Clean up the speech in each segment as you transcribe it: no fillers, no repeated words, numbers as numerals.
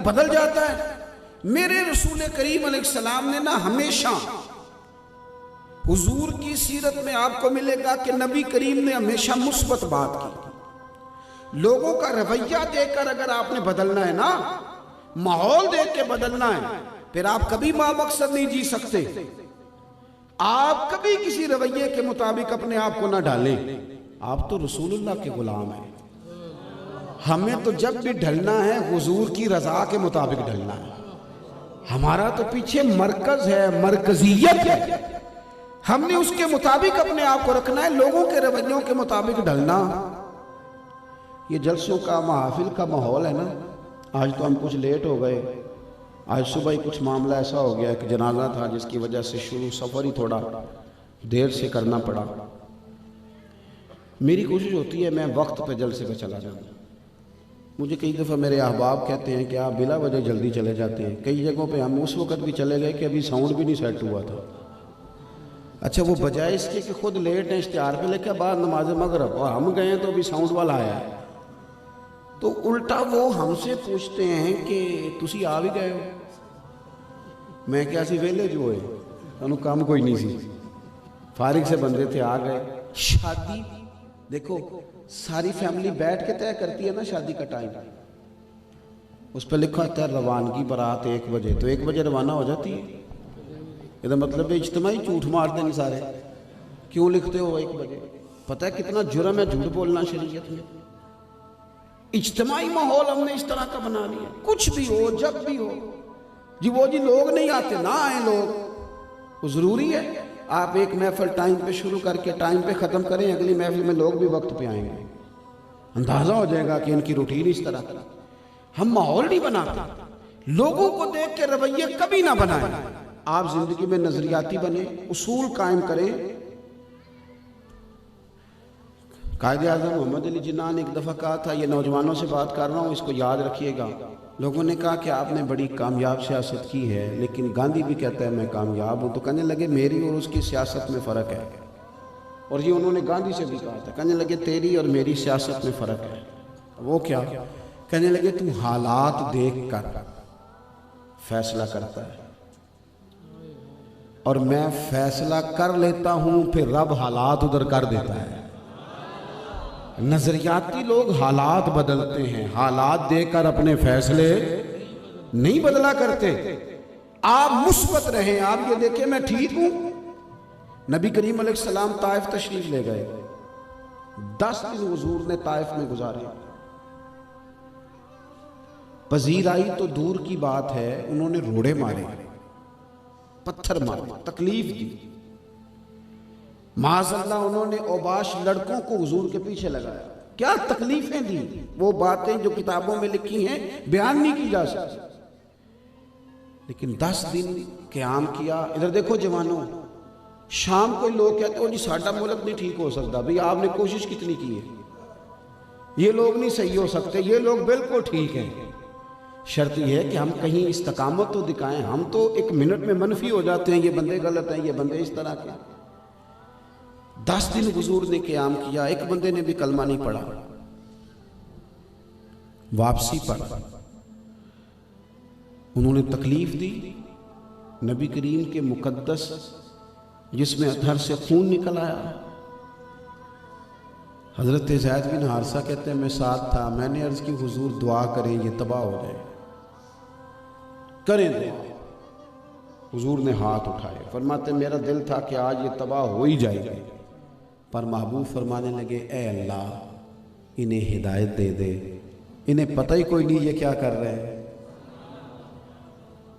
बदल जाता है। मेरे रसूल करीम अलैहिस्सलाम ने ना हमेशा, हुजूर की सीरत में आपको मिलेगा कि नबी करीम ने हमेशा मुस्बत बात की। लोगों का रवैया देखकर अगर आपने बदलना है ना, माहौल देख के बदलना है, फिर आप कभी मामकसद नहीं जी सकते। आप कभी किसी रवैये के मुताबिक अपने आप को ना डालें। आप तो रसूलुल्लाह के गुलाम हैं। हमें तो जब भी ढलना है हुजूर की रजा के मुताबिक ढलना है। हमारा तो पीछे मरकज है, मरकजियत है, हमने उसके मुताबिक अपने आप को रखना है, लोगों के रवैयों के मुताबिक ढलना। ये जलसों का महफिल का माहौल है ना। आज तो हम कुछ लेट हो गए। आज सुबह ही कुछ मामला ऐसा हो गया कि जनाजा था, जिसकी वजह से शुरू सफ़र ही थोड़ा देर से करना पड़ा। मेरी कोशिश होती है मैं वक्त पे जलसे पे चला जाऊँ। मुझे कई दफ़ा मेरे अहबाब कहते हैं कि आप बिला वजह जल्दी चले जाते हैं। कई जगहों पे हम उस वक्त भी चले गए कि अभी साउंड भी नहीं सेट हुआ था। अच्छा, वो बजाय इसके कि खुद लेट है, इश्तिहार पे लेकर बाद नमाज मगरिब, और हम गए तो अभी साउंड वाला आया है। तो उल्टा वो हमसे पूछते हैं कि तुसी आ भी गए हो। मैं क्या सी वेले जो है, सानू काम कोई नहीं सी, फारिग से बंदे थे, आ गए। शादी देखो, सारी फैमिली बैठ के तय करती है ना शादी का टाइम। उस पर लिखा होता है रवानगी बारात 1 बजे, तो 1 बजे रवाना हो जाती है। इसका मतलब इज्तिमाई झूठ मारते नहीं सारे। क्यों लिखते हो 1 बजे? पता है कितना जुर्म है झूठ बोलना शरीयत में। इज्तिमाई माहौल हमने इस तरह का बना लिया। कुछ भी हो, जब भी हो जी, वो जी लोग नहीं आते ना आए लोग, वो ज़रूरी है। आप एक महफिल टाइम पे शुरू करके टाइम पे ख़त्म करें, अगली महफिल में लोग भी वक्त पे आएंगे। अंदाज़ा हो जाएगा कि इनकी रूटीन इस तरह की। हम माहौल नहीं बनाते, लोगों को देख के रवैये कभी ना बनाएं। आप जिंदगी में नजरियाती बने, उसूल कायम करें। कायदे आज़म मोहम्मद अली जिन्ना ने एक दफ़ा कहा था, ये नौजवानों से बात कर रहा हूँ, इसको याद रखिएगा। लोगों ने कहा कि आपने बड़ी कामयाब सियासत की है, लेकिन गांधी भी कहता है मैं कामयाब हूँ। तो कहने लगे मेरी और उसकी सियासत में फ़र्क है। और ये उन्होंने गांधी से भी कहा था। कहने लगे तेरी और मेरी सियासत में फ़र्क है। वो क्या? कहने लगे तू हालात देख कर फैसला करता है और मैं फैसला कर लेता हूँ, फिर रब हालात उधर कर देता है। नजरियाती लोग हालात बदलते हैं, हालात देखकर अपने फैसले नहीं बदला करते। आप मुस्बत रहें। आप ये देखें मैं ठीक हूं। नबी करीम अलैहिस्सलाम ताइफ तशरीफ ले गए। 10 दिन हुजूर ने ताइफ में गुजारे। पजीर आई तो दूर की बात है, उन्होंने रोड़े मारे, पत्थर मारे, तकलीफ दी। माज़अल्लाह उन्होंने औबाश लड़कों को हुजूर के पीछे लगाया। क्या तकलीफें दी, वो बातें जो किताबों में लिखी हैं बयान नहीं की जा सकती। लेकिन 10 दिन क़याम किया। इधर देखो जवानों, शाम को लोग कहते हो जी साडा मुल्क नहीं ठीक हो सकता। भाई आपने कोशिश कितनी की है? ये लोग नहीं सही हो सकते, ये लोग बिल्कुल ठीक हैं। शर्त यह है कि हम कहीं इस्तकामत तो दिखाएं। हम तो 1 मिनट में मनफी हो जाते हैं, ये बंदे गलत हैं, ये बंदे इस तरह के। 10 दिन हुजूर ने क़याम किया, एक बंदे ने भी कलमा नहीं पढ़ा। वापसी पर उन्होंने तकलीफ दी। नबी करीम के मुकद्दस जिसमें अधर से खून निकल आया। हजरत ज़ैद बिन हारिसा कहते हैं मैं साथ था। मैंने अर्ज की हुजूर दुआ करें ये तबाह हो जाए, करें दुआ। हुजूर ने हाथ उठाए, फरमाते मेरा दिल था कि आज ये तबाह हो ही जाएगी, पर महबूब फरमाने लगे ए अल्लाह इन्हें हिदायत दे दे, इन्हें पता ही कोई नहीं ये क्या कर रहे हैं।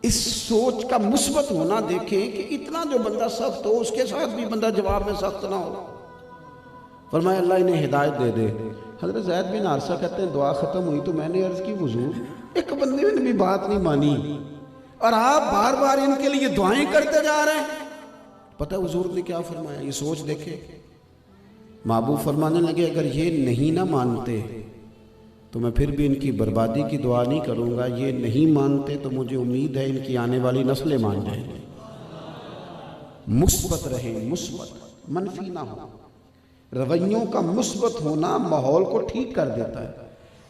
इस सोच का मुस्बत होना देखें कि इतना जो बंदा सख्त हो उसके साथ भी बंदा जवाब में सख्त ना हो। फरमाया अल्लाह इन्हें हिदायत दे दे। हज़रत ज़ैद बिन हारिसा कहते हैं दुआ ख़त्म हुई तो मैंने अर्ज़ की हुजूर एक बंदे ने भी बात नहीं मानी और आप बार बार इनके लिए दुआएं करते जा रहे हैं। पता है हुजूर ने क्या फरमाया? ये सोच देखे। महबूब फरमाने लगे अगर ये नहीं ना मानते तो मैं फिर भी इनकी बर्बादी की दुआ नहीं करूँगा। ये नहीं मानते तो मुझे उम्मीद है इनकी आने वाली नस्लें मान जाएंगी। मुस्बत रहें, मुस्बत, मनफी ना हो। रवैयों का मुस्बत होना माहौल को ठीक कर देता है।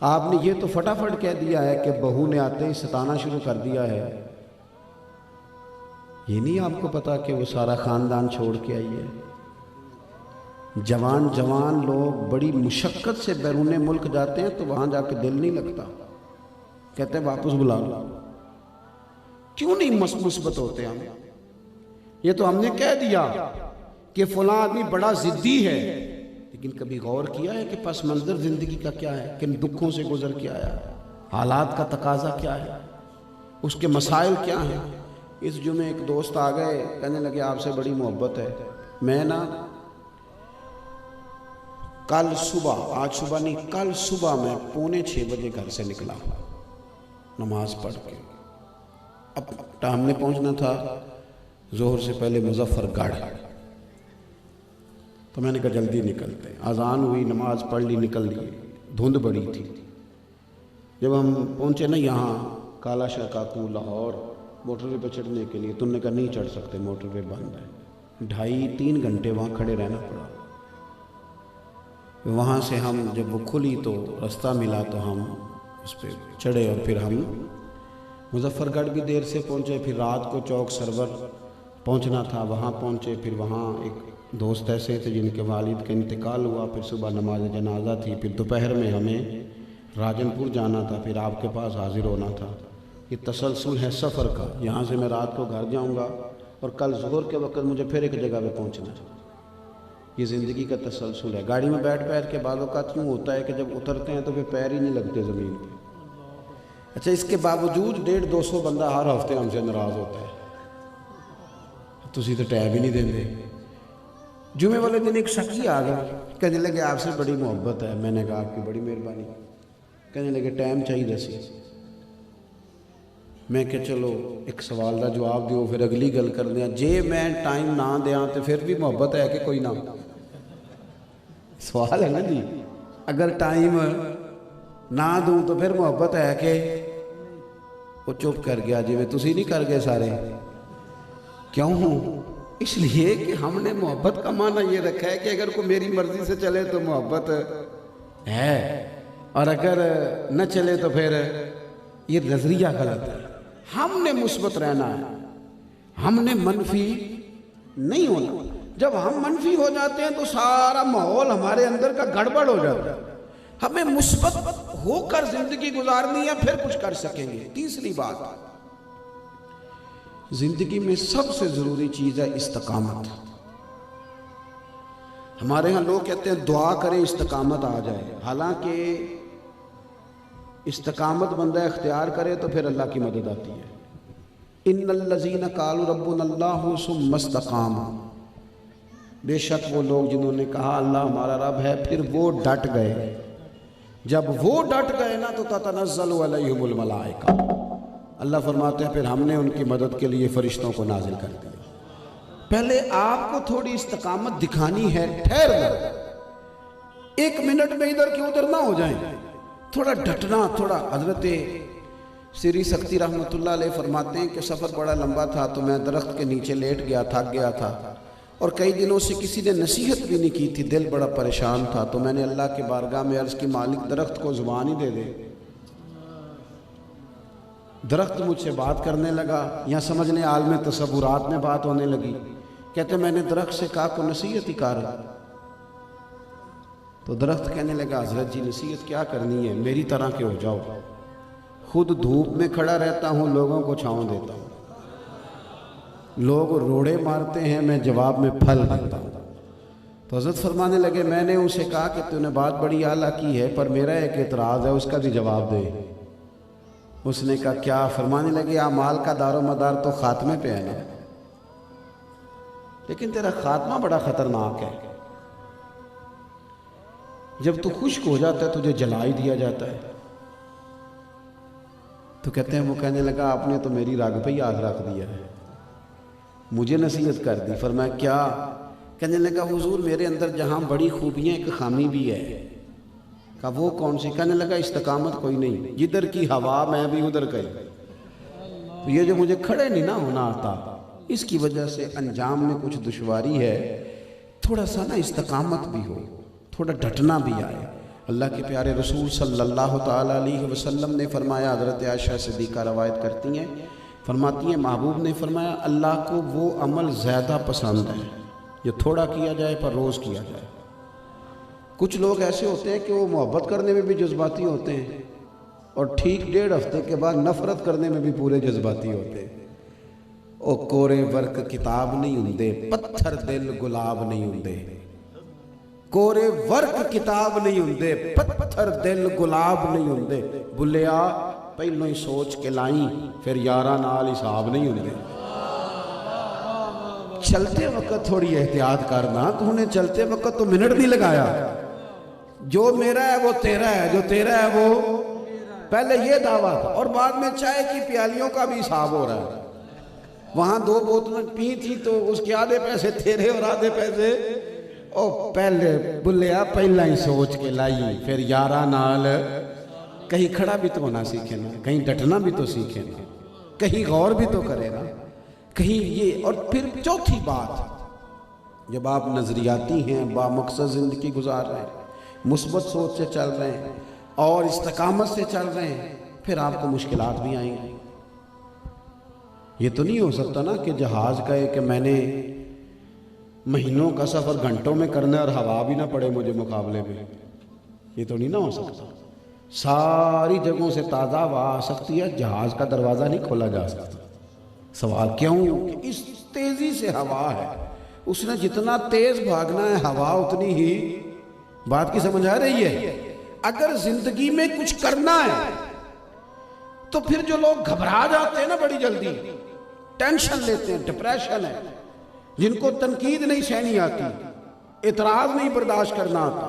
आपने ये तो फटाफट कह दिया है कि बहू ने आते ही सताना शुरू कर दिया है। ये नहीं आपको पता कि वो सारा खानदान छोड़ के आई है। जवान जवान लोग बड़ी मुशक्क़त से बैरून मुल्क जाते हैं तो वहां जाके दिल नहीं लगता, कहते हैं वापस बुला लो। क्यों नहीं मुस्बत होते हम? ये तो हमने कह दिया कि फलां आदमी बड़ा जिद्दी है, लेकिन कभी गौर किया है कि पस मंजर जिंदगी का क्या है, किन दुखों से गुजर के आया, हालात का तकाजा क्या है, उसके मसाइल क्या हैं। इस जुमे एक दोस्त आ गए, कहने लगे आपसे बड़ी मोहब्बत है। मैं ना कल सुबह, आज सुबह नहीं, कल सुबह मैं 5:45 बजे घर से निकला नमाज पढ़ के। अब हमने पहुंचना था जोहर से पहले मुजफ्फरगढ़, तो मैंने कहा जल्दी निकलते। अजान हुई, नमाज पढ़ ली, निकल लिए। धुंध बड़ी थी। जब हम पहुंचे ना यहाँ काला शाह काकू लाहौर मोटरवे पर चढ़ने के लिए, तुमने कहा नहीं चढ़ सकते, मोटरवे बंद है। 2.5-3 घंटे वहाँ खड़े रहना पड़ा। वहाँ से हम जब वो खुली तो रास्ता मिला तो हम उस पर चढ़े और फिर हम मुजफ्फरगढ़ भी देर से पहुँचे। फिर रात को चौक सरवर पहुँचना था, वहाँ पहुँचे। फिर वहाँ एक दोस्त ऐसे थे जिनके वालिद का इंतकाल हुआ। फिर सुबह नमाज जनाजा थी। फिर दोपहर में हमें राजनपुर जाना था, फिर आपके पास हाजिर होना था। ये तसलसल है सफ़र का। यहाँ से मैं रात को घर जाऊँगा और कल ज़ोहर के वक्त मुझे फिर एक जगह पे पहुँचना है। ये ज़िंदगी का तसलसल है। गाड़ी में बैठ के बाद औक़ात यूँ होता है कि जब उतरते हैं तो फिर पैर ही नहीं लगते ज़मीन पे। अच्छा, इसके बावजूद 150-200 बंदा हर हफ्ते हमसे नाराज़ होता है, तुसी तो टाइम ही नहीं देंगे। जुमे वाले दिन एक शकी आ गया, कहने लगे आपसे बड़ी मोहब्बत है। मैंने कहा आपकी बड़ी मेहरबानी। कहने लगे टाइम चाहिए सी। मैं क्या चलो एक सवाल का जवाब दो, फिर अगली गल कर दें। जे मैं टाइम ना दें तो फिर भी मोहब्बत है कि कोई ना? सवाल है ना जी। अगर टाइम ना दूं तो फिर मोहब्बत है कि? वो चुप कर गया, जिवें तुसी नहीं कर गए सारे। क्यों? इसलिए कि हमने मोहब्बत का माना ये रखा है कि अगर कोई मेरी मर्जी से चले तो मोहब्बत है, और अगर न चले तो फिर ये नजरिया गलत है। हमने मुस्बत रहना है, हमने मनफी नहीं होना। जब हम मनफी हो जाते हैं तो सारा माहौल हमारे अंदर का गड़बड़ हो जाता है। हमें मुस्बत होकर जिंदगी गुजारनी है, फिर कुछ कर सकेंगे। तीसरी बात, जिंदगी में सबसे जरूरी चीज है इस्तकामत। हमारे यहाँ लोग कहते हैं दुआ करें इस्तकामत आ जाए। हालांकि इस्तकामत बंदा इख्तियार करे तो फिर अल्लाह की मदद आती है। इन्नल्लज़ीना क़ालू रब्बुनल्लाहु सुम्मा इस्तक़ामू, बेशक वो लोग जिन्होंने कहा अल्लाह हमारा रब है, फिर वो डट गए। जब वो डट गए ना तो ततनज़्ज़लु अलैहिमुल मलाइका, अल्लाह फरमाते हैं फिर हमने उनकी मदद के लिए फरिश्तों को नाजिल कर दिया। पहले आपको थोड़ी इस्तकामत दिखानी है, ठहरना, 1 मिनट में इधर के उधर ना हो जाए, थोड़ा डटना, थोड़ा। हजरत श्री सख्ती रहमतुल्लाह अलैह फरमाते हैं कि सफ़र बड़ा लंबा था तो मैं दरख्त के नीचे लेट गया, थक गया था, और कई दिनों से किसी ने नसीहत भी नहीं की थी, दिल बड़ा परेशान था। तो मैंने अल्लाह की बारगाह में अर्ज़ की, मालिक दरख्त को ज़ुबान ही दे दे। दरख्त मुझसे बात करने लगा, या समझने आलम तसव्वुरात में बात होने लगी। कहते मैंने दरख्त से कहा को नसीहत ही कर। तो दरख्त कहने लगा हजरत जी नसीहत क्या करनी है, मेरी तरह के हो जाओ, खुद धूप में खड़ा रहता हूँ, लोगों को छाँव देता हूँ, लोग रोड़े मारते हैं, मैं जवाब में फल देता हूँ। तो हजरत फरमाने लगे मैंने उसे कहा कि तूने बात बड़ी आला की है, पर मेरा एक एतराज़ है, उसका भी जवाब दे। उसने कहा क्या? फरमाने लगे आमाल का दारो मदार तो खात्मे पे है ना, लेकिन तेरा खात्मा बड़ा ख़तरनाक है। जब तू खुश्क हो जाता है तुझे जला ही दिया जाता है। तो कहते हैं वो कहने लगा आपने तो मेरी राग पे ही आग रख दिया है, मुझे नसीहत कर दी। फरमाया क्या? कहने लगा हुजूर मेरे अंदर जहाँ बड़ी खूबियाँ एक खामी भी है। कहा वो कौन सी? कहने लगा इस्तकामत कोई नहीं, जिधर की हवा मैं भी उधर गई। तो ये जो मुझे खड़े नहीं ना होना आता, इसकी वजह से अंजाम में कुछ दुश्वारी है। थोड़ा सा ना इस्तकामत भी हो, थोड़ा डटना भी आए। अल्लाह के प्यारे रसूल सल्लल्लाहु ताला अलैहि वसल्लम ने फरमाया, हज़रत आयशा सिद्दीक़ा रवायत करती हैं, फरमाती हैं महबूब ने फरमाया अल्लाह को वो अमल ज़्यादा पसंद है जो थोड़ा किया जाए पर रोज़ किया जाए। कुछ लोग ऐसे होते हैं कि वो मोहब्बत करने में भी जज्बाती होते हैं और ठीक 1.5 हफ्ते के बाद नफ़रत करने में भी पूरे जज्बाती होते हैं। ओ कोरे वर्क किताब नहीं होंदे, पत्थर दिल गुलाब नहीं होंदे। कोरे वर्क किताब नहीं होंदे, पत्थर दिल गुलाब नहीं होंदे। बुलिया पहलों ही सोच के लाई, फिर यारा नाल हिसाब नहीं होंदे। चलते वक्त थोड़ी एहतियात करना, तूने चलते वक्त तो मिनट नहीं लगाया। जो मेरा है वो तेरा है, जो तेरा है वो पहले ये दावा था और बाद में चाय की प्यालियों का भी हिसाब हो रहा है। वहां 2 बोतलें पी थी तो उसके आधे पैसे तेरे और आधे पैसे ओ पहले बुलिया पहला ही सोच के लाई, फिर यारा नाल। कहीं खड़ा भी तो होना सीखे ना, कहीं डटना भी तो सीखे ना, कहीं गौर भी तो करे ना, कहीं ये। और फिर चौथी बात, जब आप नजरियाती हैं, बामकसद जिंदगी गुजार रहे हैं, मुस्बत सोच से चल रहे हैं और इस्तकामत से चल रहे हैं, फिर आपको मुश्किलात भी आएंगी। ये तो नहीं हो सकता ना कि जहाज कहे कि मैंने महीनों का सफ़र घंटों में करना है और हवा भी ना पड़े मुझे मुकाबले में। ये तो नहीं ना हो सकता। सारी जगहों से ताज़ा हवा आ सकती है, जहाज़ का दरवाज़ा नहीं खोला जा सकता। सवाल क्यों? इस तेज़ी से हवा है, उसने जितना तेज़ भागना है हवा उतनी ही। बात की समझ आ रही है? अगर जिंदगी में कुछ करना है तो फिर जो लोग घबरा जाते हैं ना बड़ी जल्दी, टेंशन लेते हैं, डिप्रेशन है, जिनको तनकीद नहीं सहनी आती, इतराज नहीं बर्दाश्त करना आता,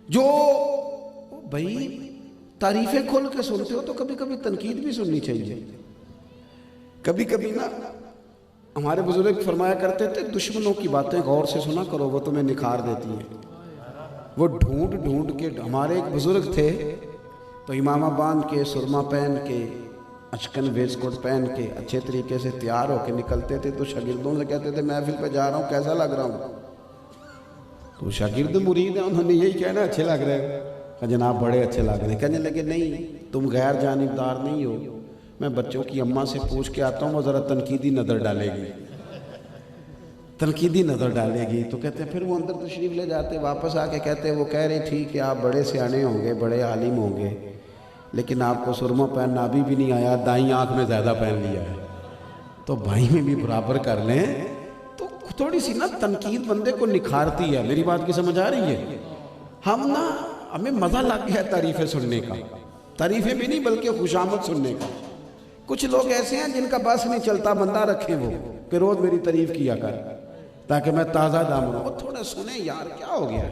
जो भाई तारीफें खोल के सुनते हो तो कभी कभी तनकीद भी सुननी चाहिए। कभी कभी ना हमारे बुजुर्ग फरमाया करते थे, दुश्मनों की बातें गौर से सुना करो, वो तुम्हें निखार देती हैं। वो ढूंढ ढूंढ के, हमारे एक बुजुर्ग थे तो इमामा बांध के, सुरमा पहन के, अचकन वेस्टकोट पहन के अच्छे तरीके से तैयार होके निकलते थे तो शागिर्दों से कहते थे महफिल पे जा रहा हूँ, कैसा लग रहा हूँ? तो शागिर्द मुरीद है, उन्होंने यही कहना अच्छे लग रहे हो। जनाब बड़े अच्छे लग रहे हैं। कहने लगे नहीं, तुम गैर जानिबदार नहीं हो, मैं बच्चों की अम्मा से पूछ के आता हूँ, वो ज़रा तनकीदी नज़र डालेगी, तनकीदी नज़र डालेगी। तो कहते हैं फिर वो अंदर तशरीफ़ ले जाते, वापस आके कहते हैं वो कह रहे ठीक है आप बड़े सियाने होंगे, बड़े आलिम होंगे, लेकिन आपको सुरमा पहनना अभी भी नहीं आया, दाई आँख में ज़्यादा पहन लिया है, तो भाई में भी बराबर कर लें। तो थोड़ी सी ना तनकीद बंदे को निखारती है। मेरी बात की समझ आ रही है? हम ना, हमें मज़ा लग गया तारीफ़ें सुनने का, तारीफ़ें भी नहीं बल्कि खुशामद सुनने का। कुछ लोग ऐसे हैं जिनका बस नहीं चलता, बंदा रखें वो कि रोज़ मेरी तारीफ़ किया कर ताकि मैं ताज़ा दाम रहूँ। वो थोड़ा सुने यार, क्या हो गया,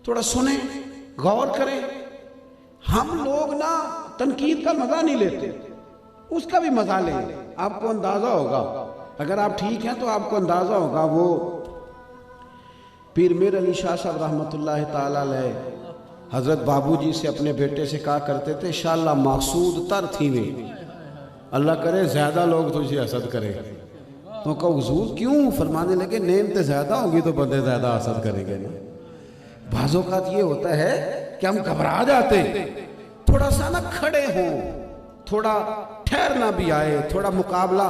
थोड़ा सुने, गौर करें। हम लोग ना तनकीद का मज़ा नहीं लेते, उसका भी मज़ा लें। आपको अंदाज़ा होगा, अगर आप ठीक हैं तो आपको अंदाज़ा होगा, वो पीर मीर अली शाह साहब रहमतुल्लाह ताला अलैह हज़रत बाबूजी से अपने बेटे से कहा करते थे, शाला मासूद तर थी में, अल्लाह करे ज़्यादा लोग तुझे हसद करें। तो कहो हुजूर क्यों? फरमाने लगे नेमत ज़्यादा होगी तो बंदे ज़्यादा हसद करेंगे ना। बाज़ों का ये होता है कि हम घबरा जाते, थोड़ा सा ना खड़े हों, थोड़ा ठहरना भी आए, थोड़ा मुकाबला।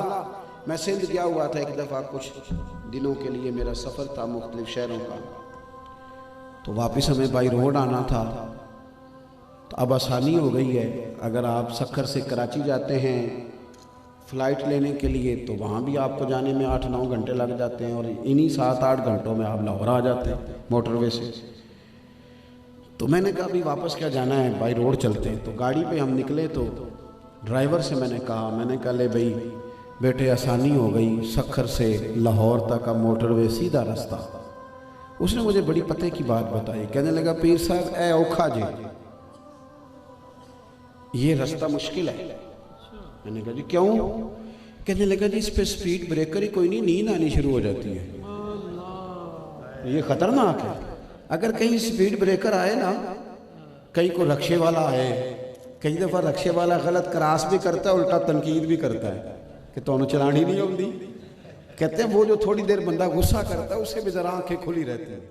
मैं सिंध गया हुआ था एक दफ़ा, कुछ दिनों के लिए मेरा सफ़र था मुख्तलिफ शहरों का, तो वापस हमें बाई रोड आना था। तो अब आसानी हो गई है, अगर आप सक्खर से कराची जाते हैं फ़्लाइट लेने के लिए तो वहाँ भी आपको जाने में 8-9 घंटे लग जाते हैं और इन्हीं 7-8 घंटों में आप लाहौर आ जाते हैं मोटरवे से। तो मैंने कहा अभी वापस क्या जाना है, बाई रोड चलते हैं। तो गाड़ी पे हम निकले तो ड्राइवर से मैंने कहा ले भाई बेटे आसानी हो गई, सक्खर से लाहौर तक का मोटरवे सीधा रास्ता। उसने मुझे बड़ी पते की बात बताई, कहने लगा पीर साहब ए औखा जी, ये रास्ता मुश्किल है। मैंने कहा जी क्यों? कहने लगा जी इस पे स्पीड ब्रेकर ही कोई नहीं, नींद आनी शुरू हो जाती है, ये खतरनाक है। अगर कहीं स्पीड ब्रेकर आए ना, कहीं को रक्शे वाला आए, कई दफ़ा रक्शे वाला गलत क्रॉस भी करता है, उल्टा तनकीद भी करता है कि तुहानू चलानी नहीं आती। कहते हैं वो जो थोड़ी देर बंदा गुस्सा करता है उससे भी ज़रा आंखें खुली रहती हैं।